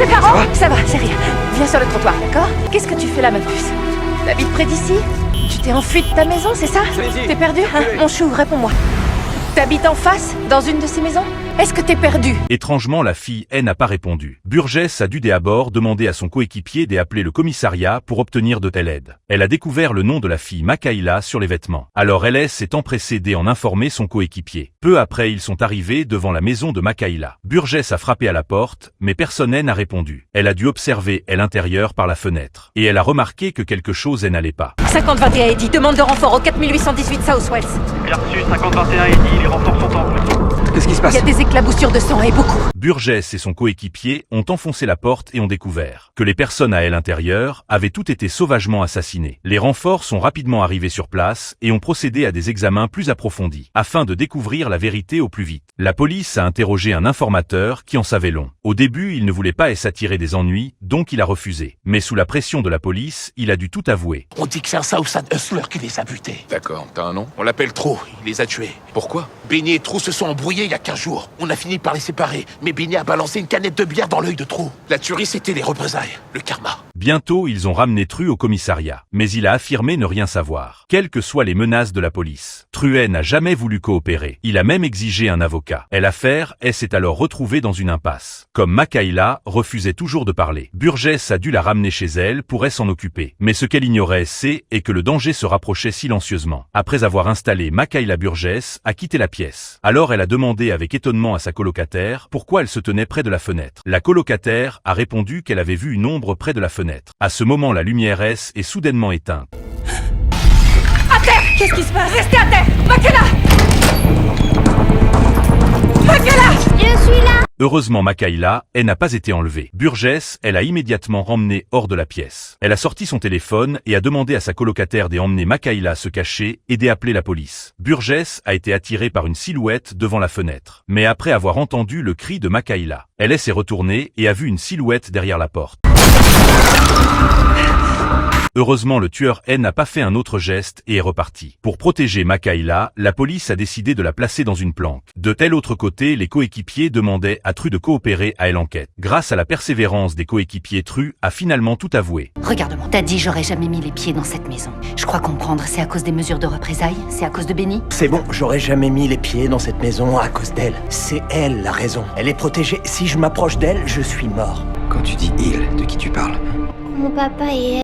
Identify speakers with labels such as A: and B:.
A: Péparo, ça va, c'est rien. Viens sur le trottoir, d'accord? Qu'est-ce que tu fais là, ma puce? T'habites près d'ici? Tu t'es enfui de ta maison, c'est ça? T'es perdu, hein? Mon chou, réponds-moi. T'habites en face, dans une de ces maisons? Est-ce que t'es perdu?
B: Étrangement, la fille n'a pas répondu. Burgess a dû dès à bord demander à son coéquipier d'appeler le commissariat pour obtenir de telle aide. Elle a découvert le nom de la fille Makayla sur les vêtements. Alors LS s'est empressée d'en informer son coéquipier. Peu après, ils sont arrivés devant la maison de Makayla. Burgess a frappé à la porte, mais personne n'a répondu. Elle a dû observer l'intérieur par la fenêtre. Et elle a remarqué que quelque chose n'allait pas.
A: 5021 Eddie, demande de renfort au 4818 Southwells.
C: Bien reçu, 5021 Eddie, les renforts sont en route.
D: Qu'est-ce qui se passe?
A: Il y a des éclaboussures de sang et beaucoup.
B: Burgess et son coéquipier ont enfoncé la porte et ont découvert que les personnes à l'intérieur avaient toutes été sauvagement assassinées. Les renforts sont rapidement arrivés sur place et ont procédé à des examens plus approfondis, afin de découvrir la vérité au plus vite. La police a interrogé un informateur qui en savait long. Au début, il ne voulait pas s'attirer des ennuis, donc il a refusé. Mais sous la pression de la police, il a dû tout avouer.
E: On dit que c'est un Southside Hustler qui les a butés.
F: D'accord, t'as un nom?
E: On l'appelle Trou, il les a tués.
F: Pourquoi?
E: Benny et Trou se sont embrouillés il y a 15 jours. On a fini par les séparer, mais Benny a balancé une canette de bière dans l'œil de Trou. La tuerie, c'était les représailles, le karma.
B: Bientôt, ils ont ramené Tru au commissariat. Mais il a affirmé ne rien savoir, quelles que soient les menaces de la police. Tru n'a jamais voulu coopérer. Il a même exigé un avocat. L'affaire s'est alors retrouvée dans une impasse. Comme Makayla refusait toujours de parler, Burgess a dû la ramener chez elle pour s'en occuper. Mais ce qu'elle ignorait, c'est que le danger se rapprochait silencieusement. Après avoir installé Makayla, Burgess a quitté la pièce. Alors elle a demandé avec étonnement à sa colocataire pourquoi elle se tenait près de la fenêtre. La colocataire a répondu qu'elle avait vu une ombre près de la fenêtre. À ce moment, la lumière est soudainement éteinte.
A: À terre! Qu'est-ce qui se passe? Restez à terre! Makayla! Makayla!
G: Je suis là!
B: Heureusement, Makayla n'a pas été enlevée. Burgess a immédiatement ramené hors de la pièce. Elle a sorti son téléphone et a demandé à sa colocataire d'emmener Makayla se cacher et d'appeler la police. Burgess a été attirée par une silhouette devant la fenêtre. Mais après avoir entendu le cri de Makayla, elle s'est retournée et a vu une silhouette derrière la porte. Heureusement, le tueur n'a pas fait un autre geste et est reparti. Pour protéger Makayla, la police a décidé de la placer dans une planque. De tel autre côté, les coéquipiers demandaient à Tru de coopérer à l'enquête. Grâce à la persévérance des coéquipiers, Tru a finalement tout avoué.
G: Regarde-moi, t'as dit j'aurais jamais mis les pieds dans cette maison. Je crois comprendre, c'est à cause des mesures de représailles? C'est à cause de Benny?
D: C'est bon, j'aurais jamais mis les pieds dans cette maison à cause d'elle. C'est elle la raison. Elle est protégée. Si je m'approche d'elle, je suis mort.
H: Quand tu dis il, de qui tu parles?
G: Mon papa et elle.